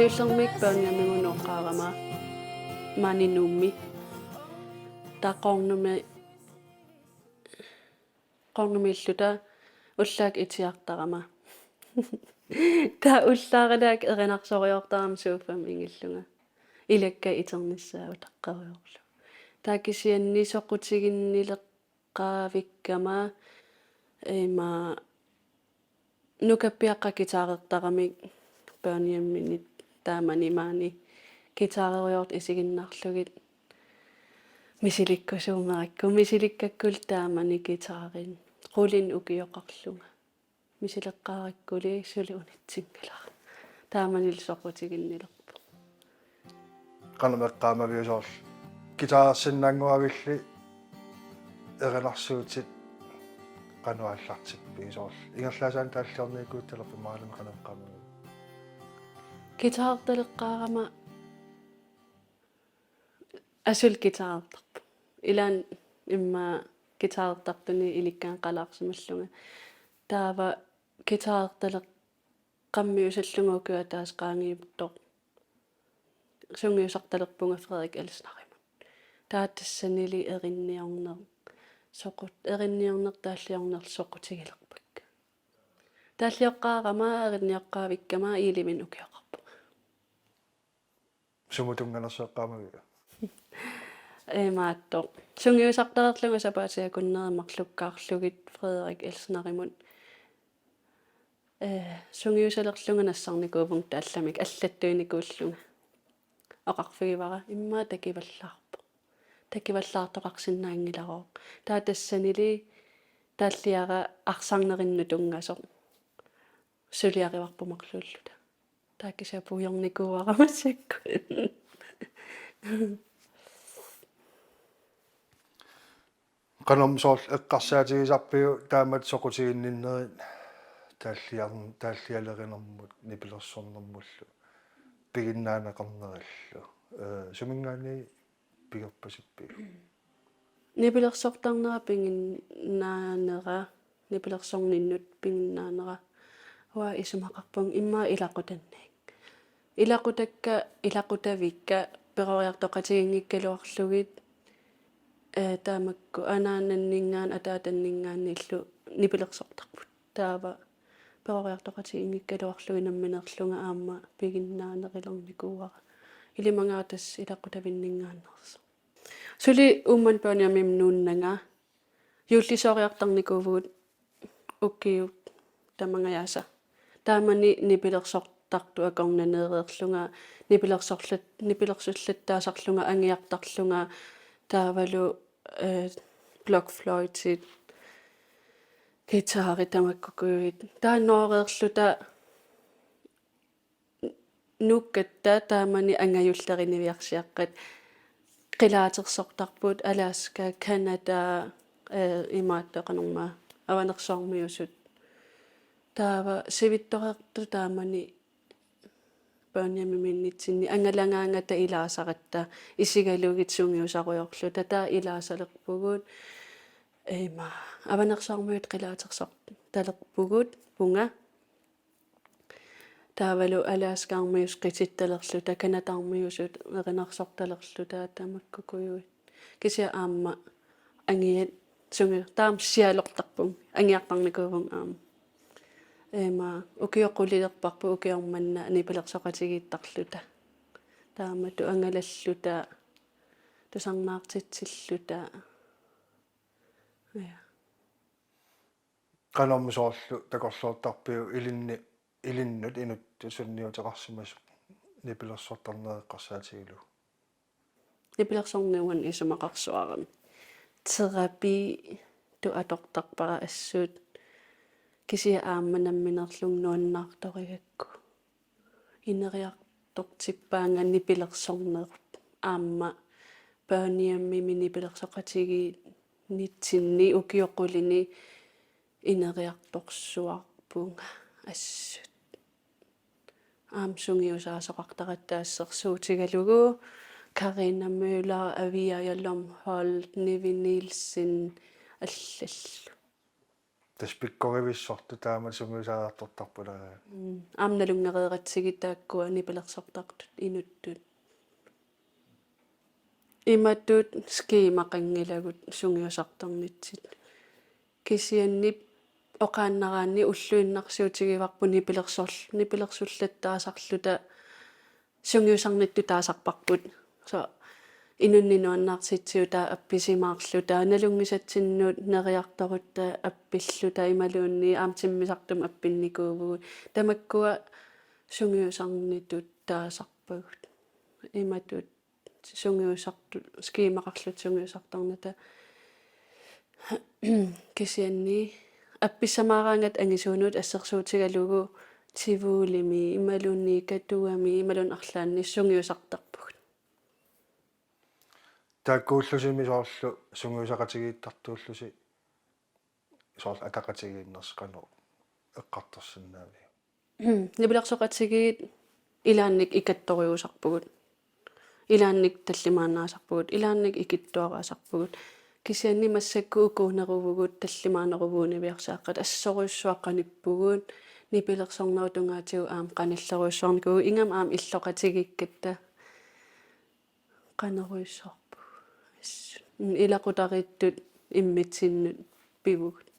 siullermik paaniamimunoqqaarama maaninnuummi qornumilluta ullaak itiartarama ta ullaaralaak erinarsoриортарам сууфам ингиллунга илакка итернissaau таqqariорlu таакисианни соқутигиннилеққаавиккама има нукаппиаққа китаареқтарамик пааниамминит таамани маани китаарериорт исигиннарлугит мисиликкусуумеракку мисиликкаккул таамани китаарин qulin ukiоqarlunga мисилеққаараккули сули унитсингала тааманил соқутигиннилерпу qanamеққаамавиусоор китаарсиннаангуавилли эраларсуутит qanуаллартиппигисоор ингерлаасаан тааллиорникууталерпу маалам qanamеққаамавиу китаарталеққаарама асул китаартарпу илаан имма китаартартуни иликкаан қалаарсималлунга таава китаарталеқ qammiusallunguukua taas qaangiiptoq sungiusartalerpunga Frederik Elsnarimut taatassанили erinniorner soqut erinniorner taalliorner soqutigilerpakka taallioqqaarama erinniaqqaavikkama iilimin ukiaqarpu sumutungalerseeqqaamaviu maatto sungiusartalerlunga sapaasiakunneremarlukkaarlugit Frederik Elsnarimut sungiusalerlunga nassarnikuuvung taallamik аллаттуиникууллунга oqarfigivara imma takivallaarpu takivallaartoqarsinnaangilaro taatassанили тааллиара арсарнеринну тунгаасо сулиариварпумарлууллута таакисапуйорникууарамассакку qanamsoorl eqqarsaatigisarpiu taamat soqutiginninnerit тааллиалеринэрмут нипилерсорнэрмуллу пигиннаанақарнераллу сумингаани пигерпасиппигу нипилерсортарнера пингиннаанера нипилерсорниннут пингиннаанера уа исумақарпун имма илақутакка илақутавикка перориартоқатигингиккалуарлугит таамакку анааннингаан атаатаннингаанниллу нипилерсортарпут таава перориартоқатигингиккалуарлугинамминерлунга аама пигиннаанерилерникууара илимангаатас илақутавиннингааннерс сули уумман пааниамим нууннага юуллисориартарникуувгут уккиут тамангаяаса таамани нипилерсортарту акорнанеереерлунга нипилерсуллаттаасарлунга ангиартарлунга таавалу блокфлойтит гитари тамаккукуит таанноореерлута нуккатта таамани ангаюллеринивиарсиаққат qilaatersortarput Alaska Canada имааттоқанерма аванерсоормиусут таава сивитторерту таамани пааниамиминнитсинни ангалангаангата илаасаратта исигалугит сунгиусаруйорлу тата илаасалерпугут эма аванерсоормиут qilaatersort талерпугут пунга таавалу алааскаармиус qitittalerluta канатаармиусут эринарсорталерлута таамаккукуйуит кися аама ангиат сунги таам сиалортарпун ангиартарникуувун аама эма укиоқулилерпарпу укиорманна нипилерсоқатигииттарлута таамату ангалаллута тусарнаартитсиллута я qanamsoorlu takorluortarpiu илиннут инут сунниутеқарсимас нипилерсортарнеэққарсаатигилу нипилерсорнуан исумақарсуарами терапи ту атортарпара ассуут кисия аамманамминерлугнуаннаарторигакку инериартортиппаанга нипилерсорнеруп аама пааниаммими нипилерсоқатиги нитсинни укиоқулини инериарторсуарпунга ассут аамсунгиусаасоқартараттаассерсуутигалугу Karina Møller Avia Lomholt Nivi Nielsen аллаллу таспиккоривиссорту таама сунгусаартортарпула аамналунгереератсиги тааккуа нипилерсортартут инуттут иматтут скиимақангилагут сунгиусартарнитсит кисианнип оқааннараанни уллуиннарсиутигиварпу нипилерсуллаттаасарлута сунгиусарнитту таасарпарпут со инуннинуаннаартитсиута апписимаарлута аналунгисатсиннуут нериарторутта аппиллута ималуунни аамтиммисартум аппинникуувгут тамаккуа сунгиусарниттут таасарпагут иматут сунгиусарту скиимақарлут сунгиусартарната кисианни апписсамаараангат ангисуунуут ассерсуутигалугу тивуулими ималуунни катуами ималун арлаанни сунгиусартарпугут тааккууллусими соорлу сунгиусақатигииттартууллуси соорл атақатигииннерсқано эққарторсиннаами нибилерсоқатигиит илаанник икатториусарпугут илаанник таллимаанаасарпугут илаанник икиттуараасарпугут кисианни массакку укуунерувгут таллимаанерувуунивиарсааққат ассоруйссуаққаниппугут нипилерсорнерутунгаатигу аам қаниллеруйссуарникугу ингам аам иллоқатигиккатта qanaruissorpu ilaqutariittut immitsinnut pivugut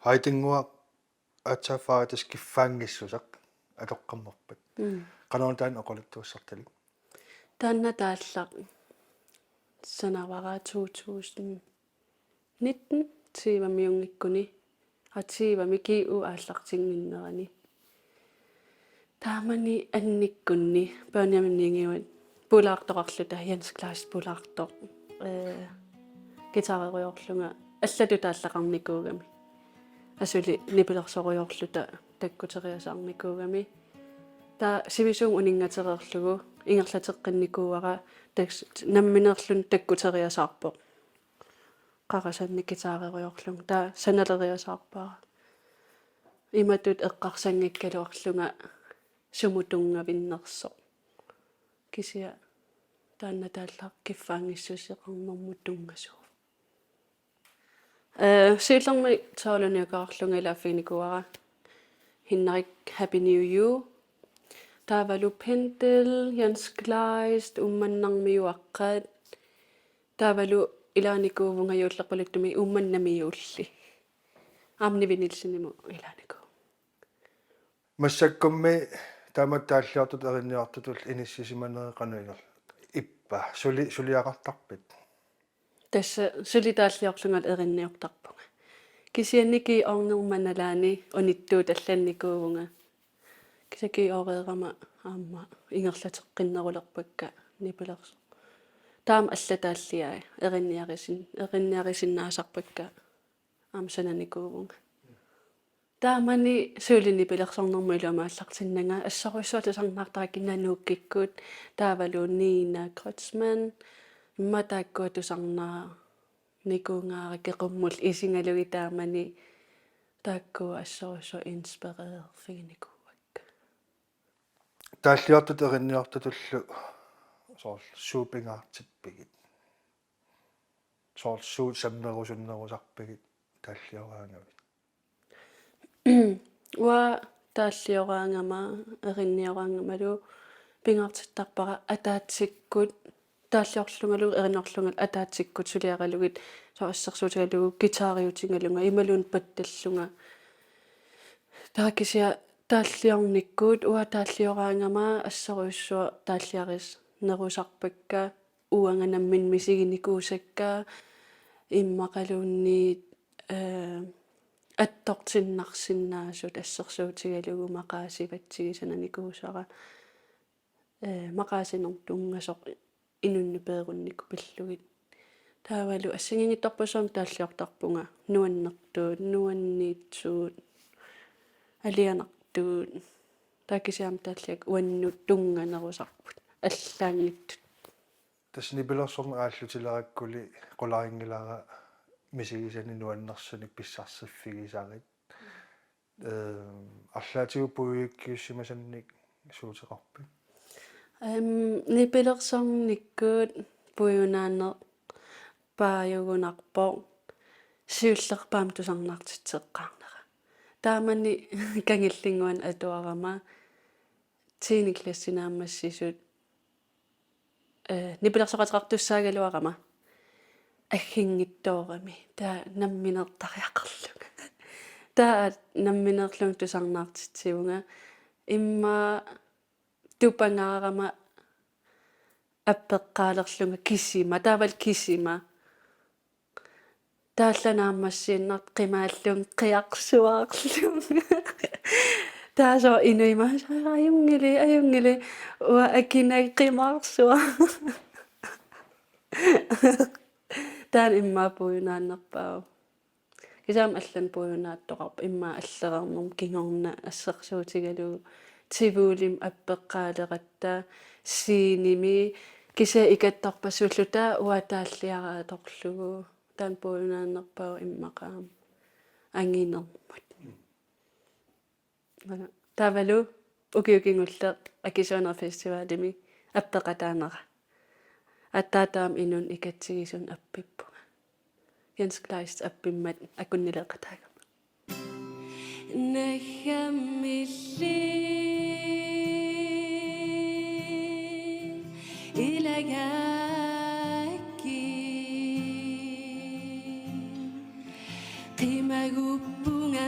haitingua atsaafaatis kiffaangissusaq atoqqammorpat qanoortaan oqoluttuussartali taanna taallaq sanavara 2019 tiivamiungikkuni atiivami kiu aallartinginnerani taamani annikkunni børniaminniingiuat pulaartoqarluta Jens Klaas pulaartoq gitaareriorlunga allatu taallaqarnikuugami asuli nipilersorujorluta takkuteriasaarnikuugami ta sivisuung uningatererlugu ingerlateqqannikuuara taks namminerlun takkuteriasaarpoq qarasanni gitaareriorlung ta sanaleriasaarpaa imatut eqqarsangikkaluarlunga sumutungavinnersoq kisia taanna taallaq kiffaangissusiqarnermut tungasuu siillermi tauluniukaarlunga ilaafiinikuara hinnarik Happy New You taavalu Pendel Jens Kleist ummannarmiuaqqaat taavalu ilaanikuuvunga yuullerpaluttumi ummannamiulli aamnivinilsinimu ilaaniku массаккумми тааматтааллиортут эринниартутул иниссисиманеэқануинер иппа сулиақартарпит тасса сулитааллиорлунгал эринниортарпунга кисианники орнерманалаани униттуут алланникуувунга кисаки ореерама аама ингерлатеққиннерулерпакка нипилерс таам аллатааллиаа эринниарисиннаасарпакка аама сананикуувунга таамани суулини пилерсорнэрму илумааллартиннага ассаруссуата сарнаартаракиннанууккиккут таавалу Нина Крeutzmann имматааккуатусарнаа никунгаарак эқуммул исингалуги таамани тааккуа ассаруссу инспиреерфигникууак тааллиортут эринниортутуллу соор суупингаартиппигит соор суу саммерусуннерусарпигит тааллиораангавит уа тааллиораангама эринниораангамалу пингаартиттарпара атаатсиккут тааллиорлунгалу эринерлунгал атаатсиккут сулиаралугит соо ассерсуутигалугу гитаариутингалунга ималуун патталлунга таакисиа тааллиорниккуут уа тааллиораангама ассеруйуссуа тааллиарис нерусарпакка уанганаммин мисигиникуусакка иммақалуунниит аттортиннарсиннаасут ассерсуутигалугу мақаасиватсигисананикуусара мақаасинертунгасоқ инуннипеерунникку пиллугит таавалу ассагингитторпасуам тааллиортарпунга нуаннертуут нуанниитсуут алианартуут таакисиам тааллиак уаннут тунганерусарпут аллаангиттут таснипилерсорна ааллутилераккули qularingilара мисигисани нуаннерсуник писсарсиффигисарит арлаатигу пуиуккиуссимасанник суутеқарпи нипилерсорниккуут пуйунаанер пааюгунарпо сиуллерпаам тусарнаартитсеққарнера таамани кангиллингуан атуарама тиниклассинаамассисут нипилерсоқатеқартуссаагалуарама аггингиттоорами таа намминертариақарлуга таа намминерлун тусарнаартитсиунга имма тупангаарама аппеққаалерлунга кисима таавал кисима таалланаамассииннар қимааллун қиарсуаарлун таасо инуима аюнгили уа акинаг қимаарсуа таан имма пуйунааннерпаа кисаам аллан пуйунааттоқарп имма аллерернэрм кингорна ассерсуутигалу тивуулим аппеққаалератта сииними киса икаттарпассуллута уатааллиарааторлугу таан пуйунааннерпаа иммақаам ангинермут тавалу укиукингулле акисуанер фестивалими аппеқатаанера аттаатаам инун икатсигисун аппиппуга Jens Kleist аппиммат акуннилеқатаагама нахаммилли илагаки qimaguppunga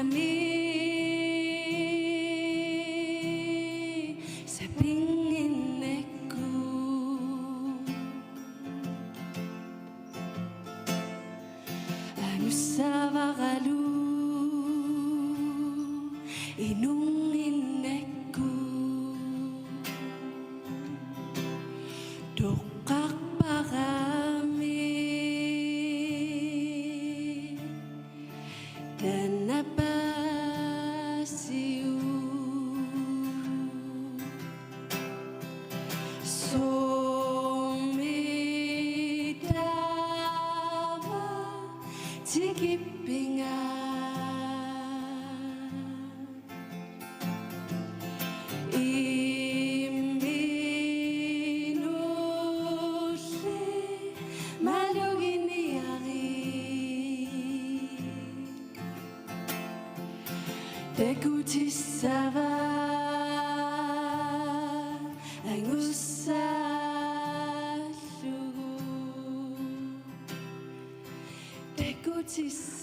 tissava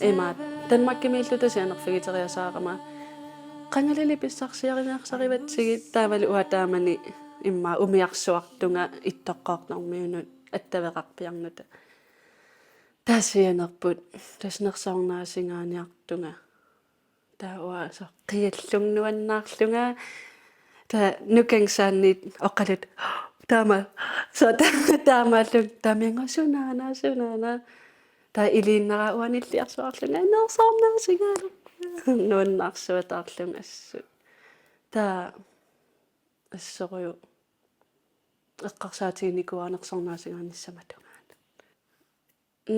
Emaat tanmakkimiilluta sianerfigiteriasaaqama qangalili pissarsiarinearsarivatsigit taavalu uataamani imma umiarsuartunga ittoqqaarnermiunut attaveqarpiarnuta taasianerput tasnersaornaasingaaniartunga tauaasa qiallungnuannaarlunga ta nukangsaannit oqalut taama so taamalluk tamiangosunaana ta iliinnara uanilliarsuarlunga inersaornaasingaanu nuannarsuataarlunga assu ta assoruyu eqqarsaatiinikuanersornaasingaanissamatungaana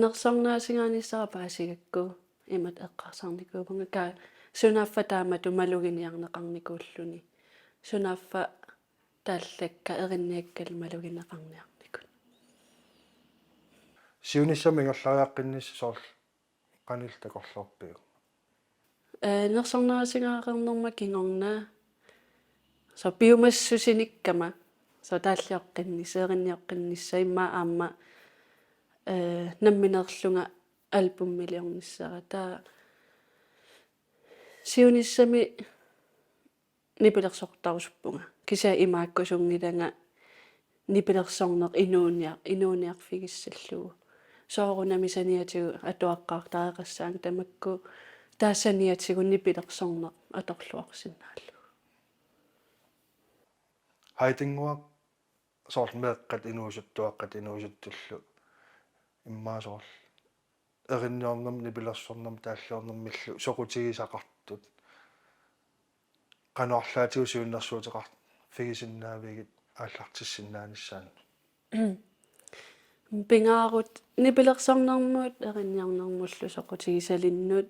nersornaasingaanissara paasigakku imat eqqarsarnikuupunga ka sunaaffa taamatu maluginiarneqarnikuulluni sunaaffa тааллакка эринниаккал малугинеқарниарникут сиунissami ngallariaqqinnissi soorl qanil takorlorpiu нерсорнаасингаақарнерма кингорна со биумассусиниккама со тааллиоққиннисееринниоққиннисса имма аама намминерлунга альбуммилиорниссара таа сиунissami нипилерсортарусуппунга кися имааккусунгиланга нипилерсорнеқ инууниарфигиссаллугу соорунами саниатигу атуаққаартаақассаан тамакку таассаниатигу нипилерсорнеқ аторлуарсинааллу хайтингуақ соорлмеэққат инуусуттуаққат инуусуттуллу иммаасоорл эринниорнам нипилерсорнам тааллуорнэрмиллу соқутигисақартут qanuarlaatigu suunnersuutiqart figisinnaavigit ааллартиссиннааниссаан пингаарут нипилерсорнэрмуут эринниарнэрмуллу соқутигисалиннут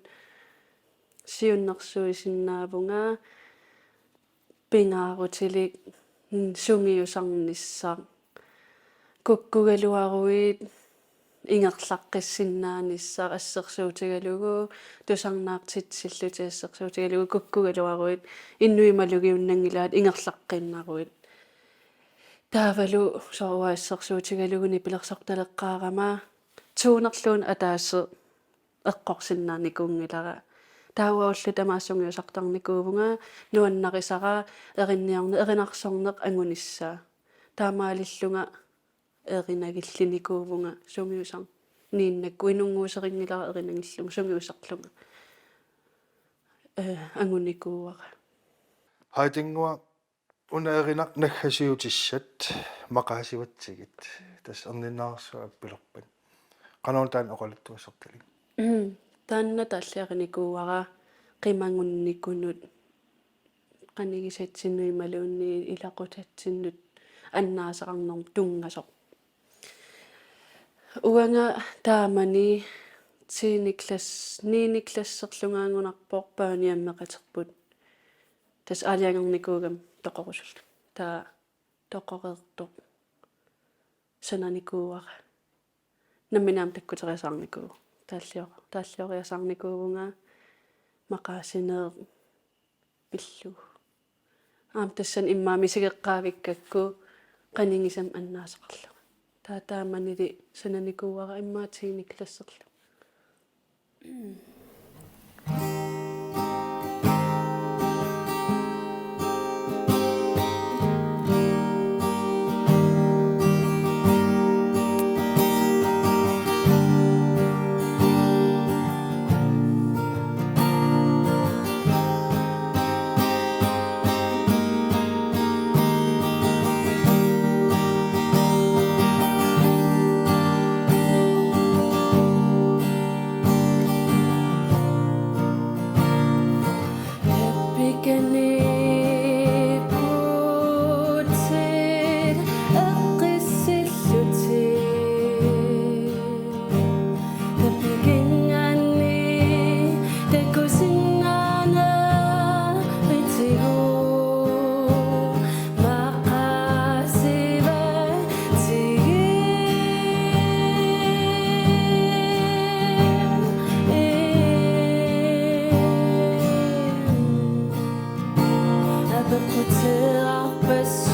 сиуннэрсуисиннаавунга пингаарутилик сунгиусарниссаа куккугалуаруит ингерлаққиссиннааниссаа ассерсуутигалугу тусарнаартитсиллути ассерсуутигалугу куккугалуаруит иннуималугиуннангилаат ингерлаққиннаруит таавалу соруаассерсуутигалугуни пилерсорталеққаарама туунерлуун атааsse эққорсиннааникуунгилара таауауллу тамаассунгиусартарникуувнга нуаннарисара эринниарне эринарсорнеқ ангуниссаа таамаалиллунга эринагиллиникуувнга сунгиусар нииннакку инунгуусерингилара эринангиллунга сунгиусарлунга ангуникууара хайтингуа унаеринақ наггасиутиссат мақаасиватсигит тас эрнинаарсуа аппилерпат канаунтаан оқалуттуассартали таанна тааллиариникууара қимангунникунут qanigисатсиннуималуунни илақутатсиннут аннаасеқарнерм тунгасоқ уанга таамани ниниклассерлунгаангунарпоқ пааниаммеқатерпут тас аалиангерникуугам тоқорусул таа тоқореерто сананикууара намминаам таккутериасаарникуу тааллиориасаарникуувнга мақаасинеэ пиллу аам тассан иммаами сигеққаавиккакку qaningisam annaasaqarlu taataammanili sananikууара иммаатигиниклассерлу Bequtera bas